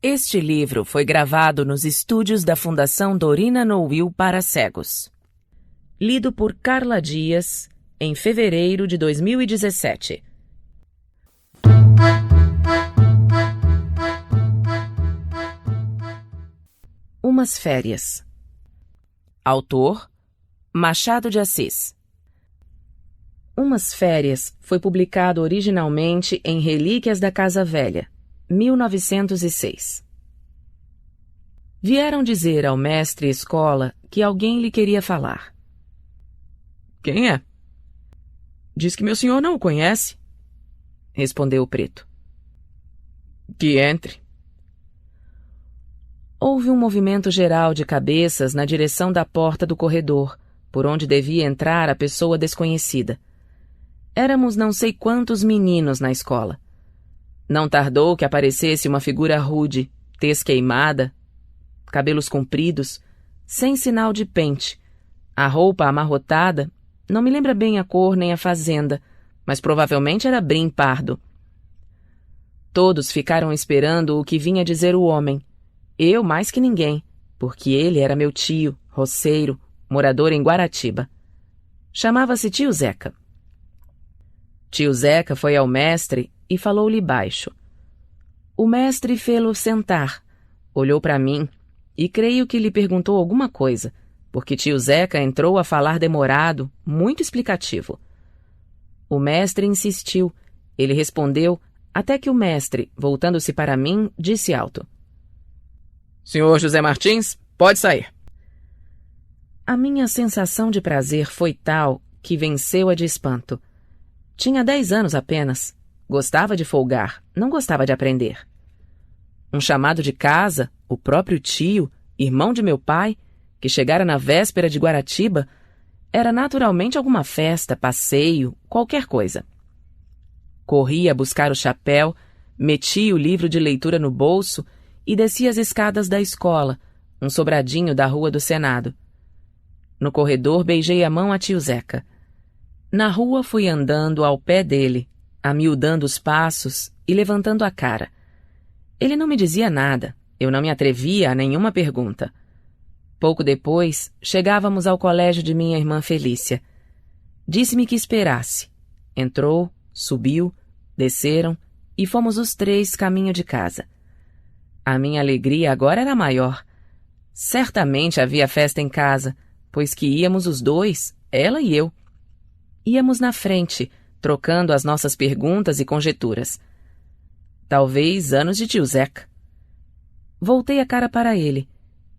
Este livro foi gravado nos estúdios da Fundação Dorina Nowil para cegos. Lido por Carla Dias, em fevereiro de 2017. Umas férias. Autor: Machado de Assis. Umas férias foi publicado originalmente em Relíquias da Casa Velha, 1906. Vieram dizer ao mestre escola que alguém lhe queria falar. Quem é? Diz que meu senhor não o conhece, respondeu o preto. Que entre. Houve um movimento geral de cabeças na direção da porta do corredor, por onde devia entrar a pessoa desconhecida. Éramos não sei quantos meninos na escola. Não tardou que aparecesse uma figura rude, tez queimada, cabelos compridos, sem sinal de pente, a roupa amarrotada, não me lembra bem a cor nem a fazenda, mas provavelmente era brim pardo. Todos ficaram esperando o que vinha dizer o homem, eu mais que ninguém, porque ele era meu tio, roceiro, morador em Guaratiba. Chamava-se tio Zeca. Tio Zeca foi ao mestre e falou-lhe baixo. O mestre fê-lo sentar, olhou para mim e creio que lhe perguntou alguma coisa, porque tio Zeca entrou a falar demorado, muito explicativo. O mestre insistiu, ele respondeu, até que o mestre, voltando-se para mim, disse alto. Senhor José Martins, pode sair. A minha sensação de prazer foi tal que venceu a de espanto. Tinha 10 anos apenas. Gostava de folgar, não gostava de aprender. Um chamado de casa, o próprio tio, irmão de meu pai, que chegara na véspera de Guaratiba, era naturalmente alguma festa, passeio, qualquer coisa. Corri a buscar o chapéu, meti o livro de leitura no bolso e desci as escadas da escola, um sobradinho da Rua do Senado. No corredor beijei a mão a tio Zeca. Na rua fui andando ao pé dele, amiudando os passos e levantando a cara. Ele não me dizia nada, eu não me atrevia a nenhuma pergunta. Pouco depois, chegávamos ao colégio de minha irmã Felícia. Disse-me que esperasse. Entrou, subiu, desceram e fomos os 3 caminho de casa. A minha alegria agora era maior. Certamente havia festa em casa, pois que íamos os 2, ela e eu. Íamos na frente, trocando as nossas perguntas e conjeturas. Talvez anos de tio Zeca. Voltei a cara para ele.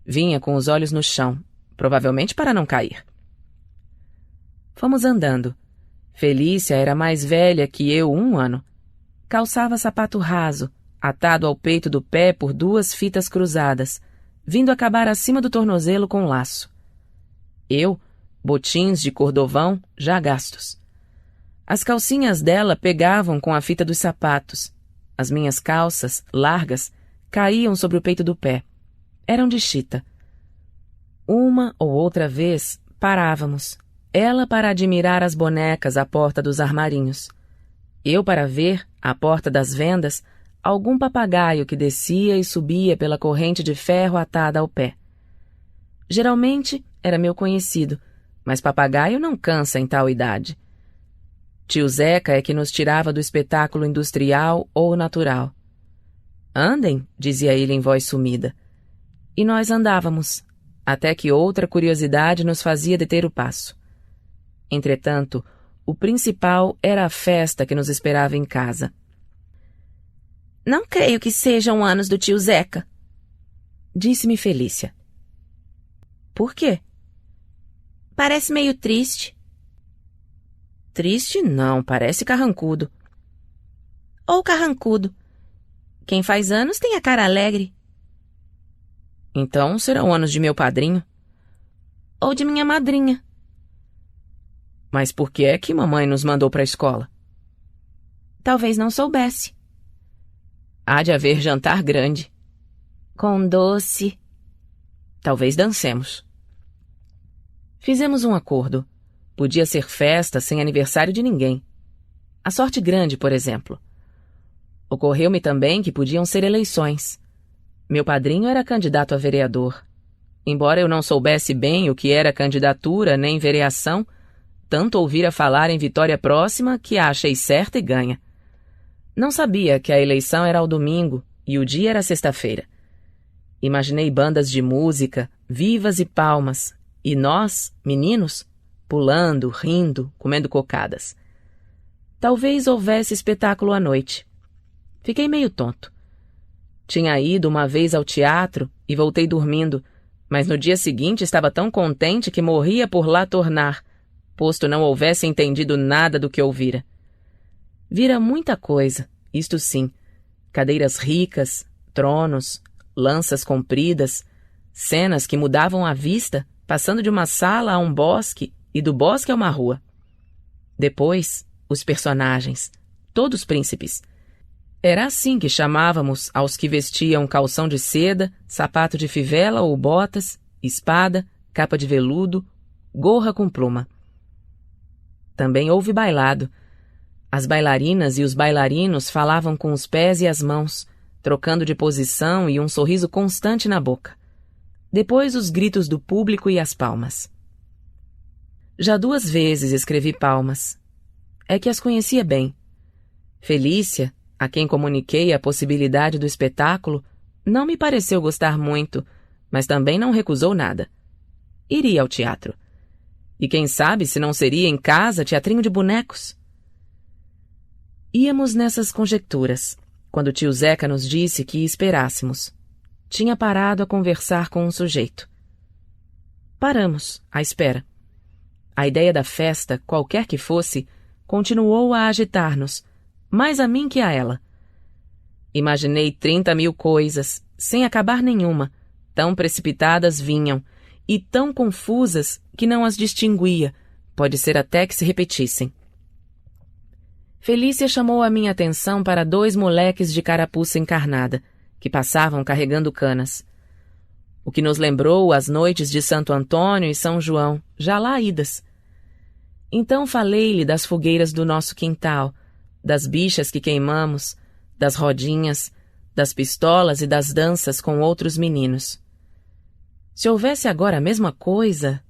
Vinha com os olhos no chão, provavelmente para não cair. Fomos andando. Felícia era mais velha que eu 1 ano. Calçava sapato raso, atado ao peito do pé por 2 fitas cruzadas, vindo acabar acima do tornozelo com laço. Eu, botins de cordovão, já gastos. As calcinhas dela pegavam com a fita dos sapatos. As minhas calças, largas, caíam sobre o peito do pé. Eram de chita. Uma ou outra vez, parávamos. Ela para admirar as bonecas à porta dos armarinhos. Eu para ver, à porta das vendas, algum papagaio que descia e subia pela corrente de ferro atada ao pé. Geralmente era meu conhecido, mas papagaio não cansa em tal idade. Tio Zeca é que nos tirava do espetáculo industrial ou natural. Andem, dizia ele em voz sumida. E nós andávamos, até que outra curiosidade nos fazia deter o passo. Entretanto, o principal era a festa que nos esperava em casa. Não creio que sejam anos do tio Zeca, disse-me Felícia. Por quê? Parece meio triste. Triste não, parece carrancudo. Ou carrancudo. Quem faz anos tem a cara alegre. Então serão anos de meu padrinho. Ou de minha madrinha. Mas por que é que mamãe nos mandou para a escola? Talvez não soubesse. Há de haver jantar grande. Com doce. Talvez dancemos. Fizemos um acordo. Podia ser festa sem aniversário de ninguém. A sorte grande, por exemplo. Ocorreu-me também que podiam ser eleições. Meu padrinho era candidato a vereador. Embora eu não soubesse bem o que era candidatura nem vereação, tanto ouvira falar em vitória próxima que a achei certa e ganha. Não sabia que a eleição era ao domingo e o dia era sexta-feira. Imaginei bandas de música, vivas e palmas, e nós, meninos, pulando, rindo, comendo cocadas. Talvez houvesse espetáculo à noite. Fiquei meio tonto. Tinha ido uma vez ao teatro e voltei dormindo, mas no dia seguinte estava tão contente que morria por lá tornar, posto não houvesse entendido nada do que ouvira. Vira muita coisa, isto sim, cadeiras ricas, tronos, lanças compridas, cenas que mudavam a vista, passando de uma sala a um bosque e do bosque a uma rua. Depois, os personagens, todos príncipes. Era assim que chamávamos aos que vestiam calção de seda, sapato de fivela ou botas, espada, capa de veludo, gorra com pluma. Também houve bailado. As bailarinas e os bailarinos falavam com os pés e as mãos, trocando de posição e um sorriso constante na boca. Depois os gritos do público e as palmas. Já 2 vezes escrevi palmas. É que as conhecia bem. Felícia, a quem comuniquei a possibilidade do espetáculo, não me pareceu gostar muito, mas também não recusou nada. Iria ao teatro. E quem sabe se não seria em casa teatrinho de bonecos? Íamos nessas conjecturas, quando o tio Zeca nos disse que esperássemos. Tinha parado a conversar com um sujeito. Paramos, à espera. A ideia da festa, qualquer que fosse, continuou a agitar-nos, mais a mim que a ela. Imaginei 30.000 coisas, sem acabar nenhuma, tão precipitadas vinham, e tão confusas que não as distinguia, pode ser até que se repetissem. Felícia chamou a minha atenção para 2 moleques de carapuça encarnada, que passavam carregando canas. O que nos lembrou as noites de Santo Antônio e São João, já lá idas. Então falei-lhe das fogueiras do nosso quintal, das bichas que queimamos, das rodinhas, das pistolas e das danças com outros meninos. Se houvesse agora a mesma coisa...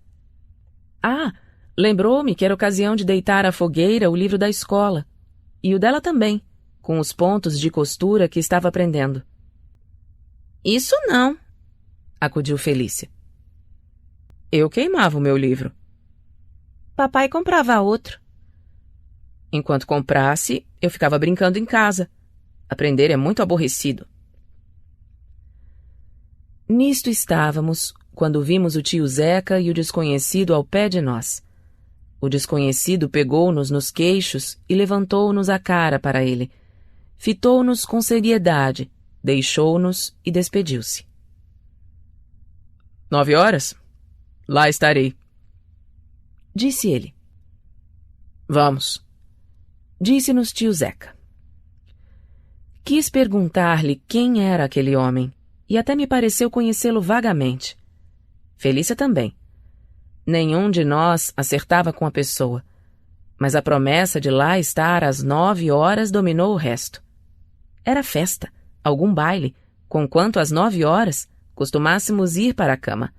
lembrou-me que era ocasião de deitar à fogueira o livro da escola, e o dela também, com os pontos de costura que estava aprendendo. Isso não, acudiu Felícia. Eu queimava o meu livro. Papai comprava outro. Enquanto comprasse, eu ficava brincando em casa. Aprender é muito aborrecido. Nisto estávamos, quando vimos o tio Zeca e o desconhecido ao pé de nós. O desconhecido pegou-nos nos queixos e levantou-nos a cara para ele. Fitou-nos com seriedade, deixou-nos e despediu-se. 9 horas? Lá estarei. Disse ele. Vamos. Disse-nos tio Zeca. Quis perguntar-lhe quem era aquele homem, e até me pareceu conhecê-lo vagamente. Felícia também. Nenhum de nós acertava com a pessoa, mas a promessa de lá estar às 9 horas dominou o resto. Era festa, algum baile, conquanto às 9 horas costumássemos ir para a cama.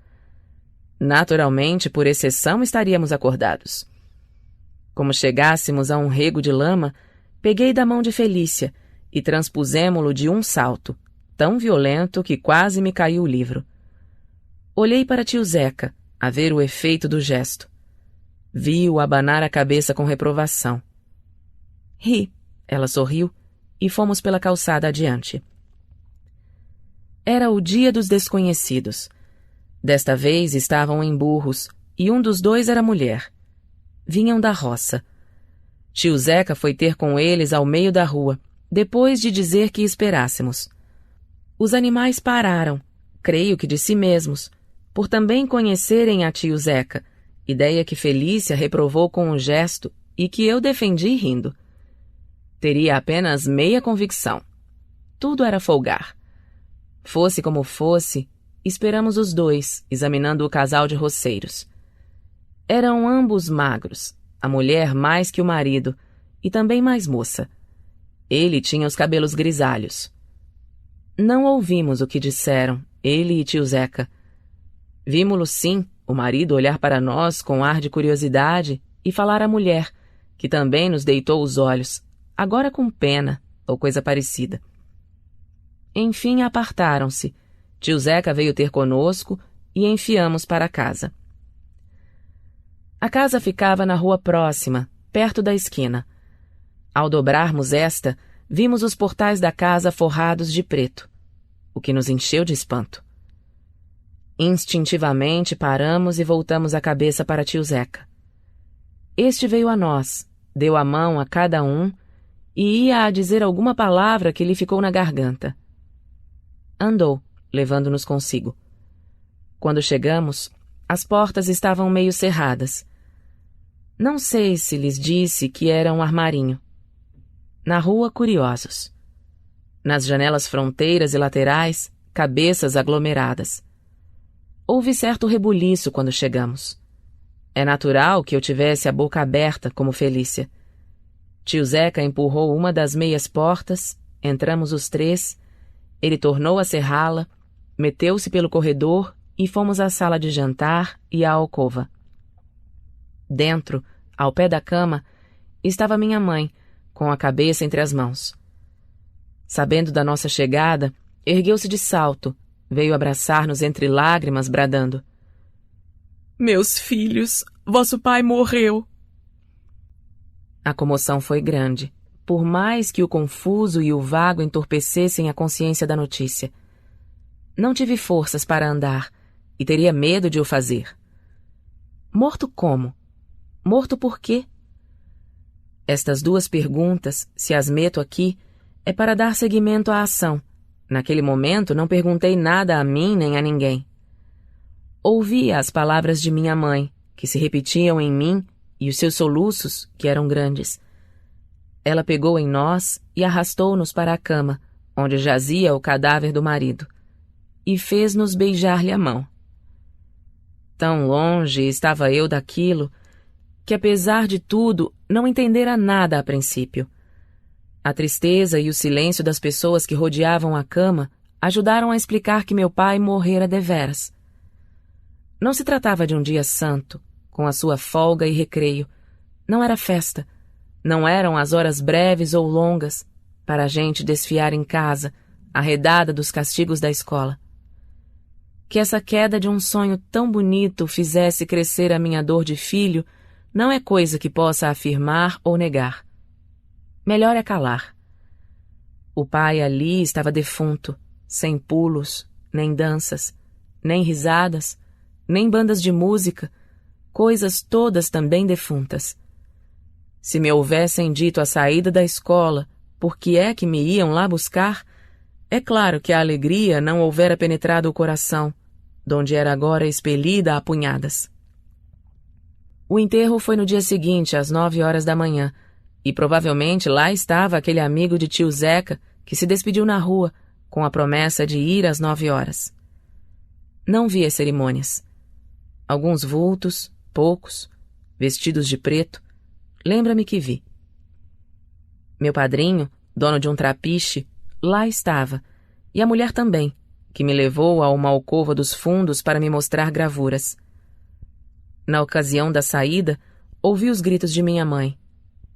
Naturalmente, por exceção, estaríamos acordados. Como chegássemos a um rego de lama, peguei da mão de Felícia e transpusemo-lo de um salto, tão violento que quase me caiu o livro. Olhei para tio Zeca, a ver o efeito do gesto. Vi-o abanar a cabeça com reprovação. Ri, ela sorriu, e fomos pela calçada adiante. Era o dia dos desconhecidos. Desta vez estavam em burros, e um dos 2 era mulher. Vinham da roça. Tio Zeca foi ter com eles ao meio da rua, depois de dizer que esperássemos. Os animais pararam, creio que de si mesmos, por também conhecerem a tio Zeca, ideia que Felícia reprovou com um gesto e que eu defendi rindo. Teria apenas meia convicção. Tudo era folgar. Fosse como fosse, esperamos os 2, examinando o casal de roceiros. Eram ambos magros, a mulher mais que o marido, e também mais moça. Ele tinha os cabelos grisalhos. Não ouvimos o que disseram, ele e tio Zeca. Vimo-lo sim, o marido olhar para nós com ar de curiosidade e falar à mulher, que também nos deitou os olhos, agora com pena, ou coisa parecida. Enfim, apartaram-se. Tio Zeca veio ter conosco e enfiamos para casa. A casa ficava na rua próxima, perto da esquina. Ao dobrarmos esta, vimos os portais da casa forrados de preto, o que nos encheu de espanto. Instintivamente paramos e voltamos a cabeça para tio Zeca. Este veio a nós, deu a mão a cada um e ia a dizer alguma palavra que lhe ficou na garganta. Andou, levando-nos consigo. Quando chegamos, as portas estavam meio cerradas. Não sei se lhes disse que era um armarinho. Na rua, curiosos. Nas janelas fronteiras e laterais, cabeças aglomeradas. Houve certo rebuliço quando chegamos. É natural que eu tivesse a boca aberta, como Felícia. Tio Zeca empurrou uma das meias portas, entramos os três, ele tornou a cerrá-la, meteu-se pelo corredor e fomos à sala de jantar e à alcova. Dentro, ao pé da cama, estava minha mãe, com a cabeça entre as mãos. Sabendo da nossa chegada, ergueu-se de salto, veio abraçar-nos entre lágrimas, bradando: Meus filhos, vosso pai morreu. A comoção foi grande, por mais que o confuso e o vago entorpecessem a consciência da notícia. Não tive forças para andar, e teria medo de o fazer. Morto como? Morto por quê? Estas duas perguntas, se as meto aqui, é para dar seguimento à ação. Naquele momento não perguntei nada a mim nem a ninguém. Ouvia as palavras de minha mãe, que se repetiam em mim, e os seus soluços, que eram grandes. Ela pegou em nós e arrastou-nos para a cama, onde jazia o cadáver do marido, e fez-nos beijar-lhe a mão. Tão longe estava eu daquilo, que apesar de tudo, não entendera nada a princípio. A tristeza e o silêncio das pessoas que rodeavam a cama ajudaram a explicar que meu pai morrera deveras. Não se tratava de um dia santo, com a sua folga e recreio. Não era festa. Não eram as horas breves ou longas, para a gente desfiar em casa, arredada dos castigos da escola. Que essa queda de um sonho tão bonito fizesse crescer a minha dor de filho não é coisa que possa afirmar ou negar. Melhor é calar. O pai ali estava defunto, sem pulos, nem danças, nem risadas, nem bandas de música, coisas todas também defuntas. Se me houvessem dito a saída da escola por que é que me iam lá buscar, é claro que a alegria não houvera penetrado o coração, donde era agora expelida a punhadas. O enterro foi no dia seguinte, às 9 horas da manhã, e provavelmente lá estava aquele amigo de tio Zeca que se despediu na rua, com a promessa de ir às 9 horas. Não vi as cerimônias. Alguns vultos, poucos, vestidos de preto, lembra-me que vi. Meu padrinho, dono de um trapiche, lá estava, e a mulher também, que me levou a uma alcova dos fundos para me mostrar gravuras. Na ocasião da saída, ouvi os gritos de minha mãe,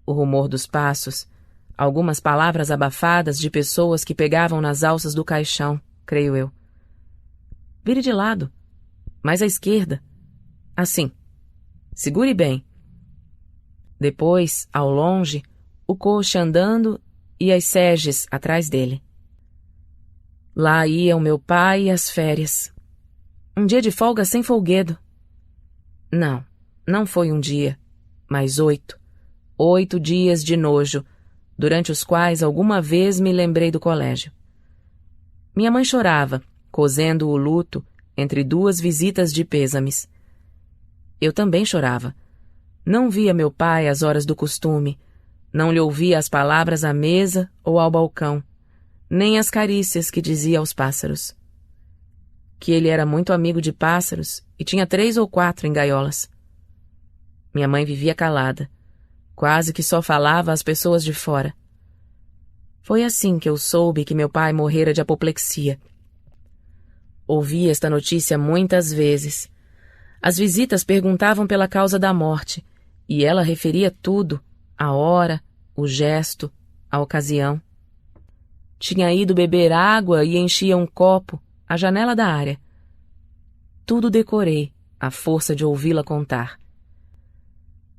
o rumor dos passos, algumas palavras abafadas de pessoas que pegavam nas alças do caixão, creio eu. Vire de lado, mais à esquerda. Assim. Segure bem. Depois, ao longe, o coche andando e as seges atrás dele. Lá iam meu pai e as férias. Um dia de folga sem folguedo. Não, não foi um dia, mas 8. 8 dias de nojo, durante os quais alguma vez me lembrei do colégio. Minha mãe chorava, cosendo o luto entre 2 visitas de pêsames. Eu também chorava. Não via meu pai às horas do costume, não lhe ouvia as palavras à mesa ou ao balcão, nem as carícias que dizia aos pássaros. Que ele era muito amigo de pássaros e tinha 3 ou 4 em gaiolas. Minha mãe vivia calada, quase que só falava às pessoas de fora. Foi assim que eu soube que meu pai morrera de apoplexia. Ouvi esta notícia muitas vezes. As visitas perguntavam pela causa da morte, e ela referia tudo, a hora, o gesto, a ocasião. Tinha ido beber água e enchia um copo, à janela da área. Tudo decorei, à força de ouvi-la contar.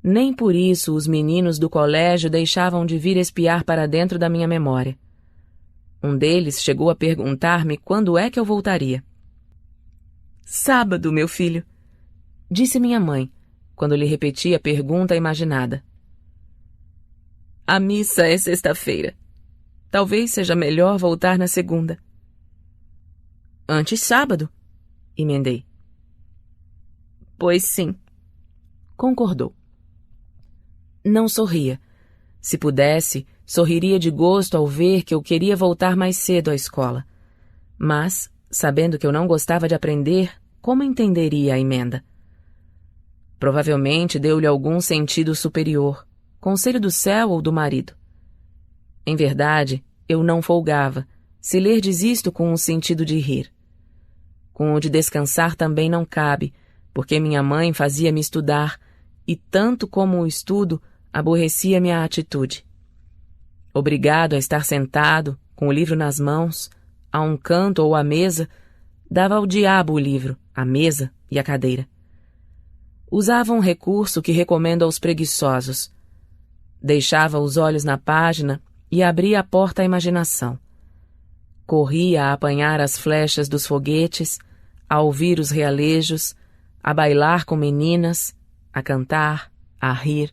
Nem por isso os meninos do colégio deixavam de vir espiar para dentro da minha memória. Um deles chegou a perguntar-me quando é que eu voltaria. "Sábado, meu filho", disse minha mãe, quando lhe repeti a pergunta imaginada. "A missa é sexta-feira. Talvez seja melhor voltar na segunda." "Antes sábado", emendei. "Pois sim", concordou. Não sorria. Se pudesse, sorriria de gosto ao ver que eu queria voltar mais cedo à escola. Mas, sabendo que eu não gostava de aprender, como entenderia a emenda? Provavelmente deu-lhe algum sentido superior, conselho do céu ou do marido. Em verdade, eu não folgava, se lerdes isto com um sentido de rir. Com o de descansar também não cabe, porque minha mãe fazia-me estudar, e tanto como o estudo, aborrecia minha atitude. Obrigado a estar sentado, com o livro nas mãos, a um canto ou à mesa, dava ao diabo o livro, a mesa e a cadeira. Usava um recurso que recomendo aos preguiçosos. Deixava os olhos na página e abria a porta à imaginação. Corria a apanhar as flechas dos foguetes, a ouvir os realejos, a bailar com meninas, a cantar, a rir,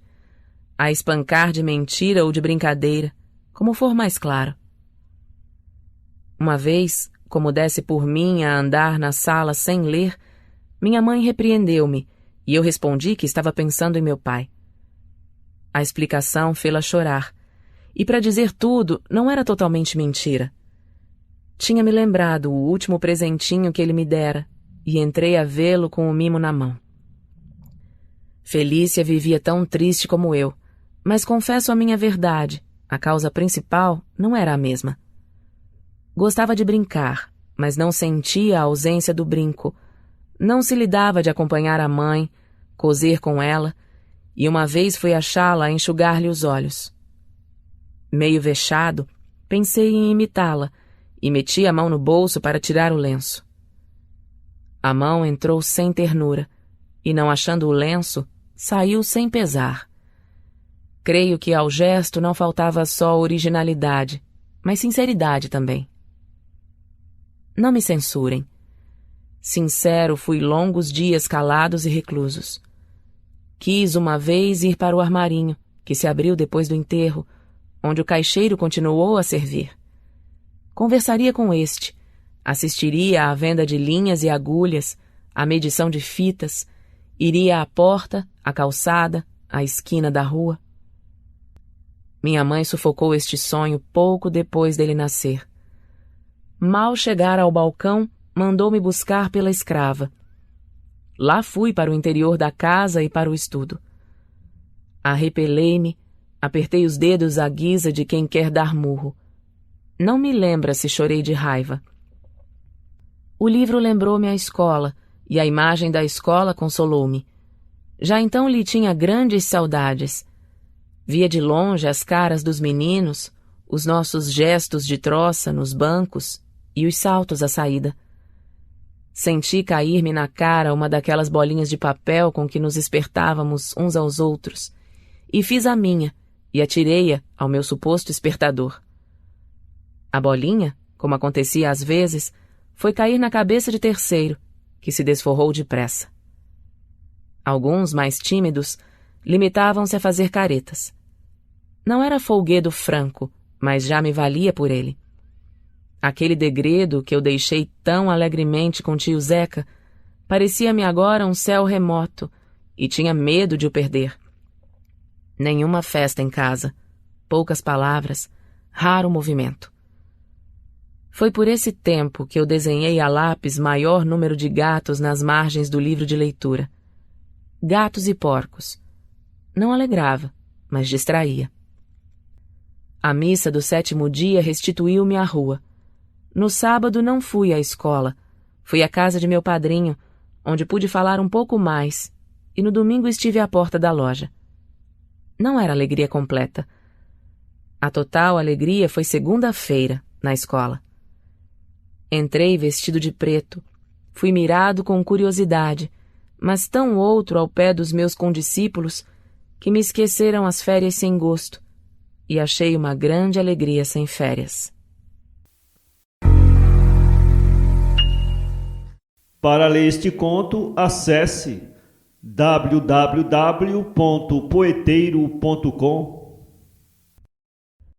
a espancar de mentira ou de brincadeira, como for mais claro. Uma vez, como desse por mim a andar na sala sem ler, minha mãe repreendeu-me, e eu respondi que estava pensando em meu pai. A explicação fê-la chorar, e para dizer tudo, não era totalmente mentira. Tinha-me lembrado o último presentinho que ele me dera, e entrei a vê-lo com o mimo na mão. Felícia vivia tão triste como eu, mas confesso a minha verdade, a causa principal não era a mesma. Gostava de brincar, mas não sentia a ausência do brinco. Não se lhe dava de acompanhar a mãe, coser com ela, e uma vez fui achá-la a enxugar-lhe os olhos. Meio vexado, pensei em imitá-la, e meti a mão no bolso para tirar o lenço. A mão entrou sem ternura, e não achando o lenço, saiu sem pesar. Creio que ao gesto não faltava só originalidade, mas sinceridade também. Não me censurem. Sincero fui longos dias calados e reclusos. Quis uma vez ir para o armarinho, que se abriu depois do enterro, onde o caixeiro continuou a servir. Conversaria com este, assistiria à venda de linhas e agulhas, à medição de fitas, iria à porta, à calçada, à esquina da rua. Minha mãe sufocou este sonho pouco depois dele nascer. Mal chegar ao balcão, mandou-me buscar pela escrava. Lá fui para o interior da casa e para o estudo. Arrepelei-me, apertei os dedos à guisa de quem quer dar murro. Não me lembra se chorei de raiva. O livro lembrou-me a escola, e a imagem da escola consolou-me. Já então lhe tinha grandes saudades. Via de longe as caras dos meninos, os nossos gestos de troça nos bancos e os saltos à saída. Senti cair-me na cara uma daquelas bolinhas de papel com que nos espertávamos uns aos outros, e fiz a minha, e atirei-a ao meu suposto espertador. A bolinha, como acontecia às vezes, foi cair na cabeça de terceiro, que se desforrou depressa. Alguns, mais tímidos, limitavam-se a fazer caretas. Não era folguedo franco, mas já me valia por ele. Aquele degredo que eu deixei tão alegremente com tio Zeca parecia-me agora um céu remoto, e tinha medo de o perder. Nenhuma festa em casa, poucas palavras, raro movimento. Foi por esse tempo que eu desenhei a lápis maior número de gatos nas margens do livro de leitura. Gatos e porcos. Não alegrava, mas distraía. A missa do 7º dia restituiu-me à rua. No sábado não fui à escola. Fui à casa de meu padrinho, onde pude falar um pouco mais, e no domingo estive à porta da loja. Não era alegria completa. A total alegria foi segunda-feira, na escola. Entrei vestido de preto. Fui mirado com curiosidade, mas tão outro ao pé dos meus condiscípulos que me esqueceram as férias sem gosto, e achei uma grande alegria sem férias. Para ler este conto, acesse www.poeteiro.com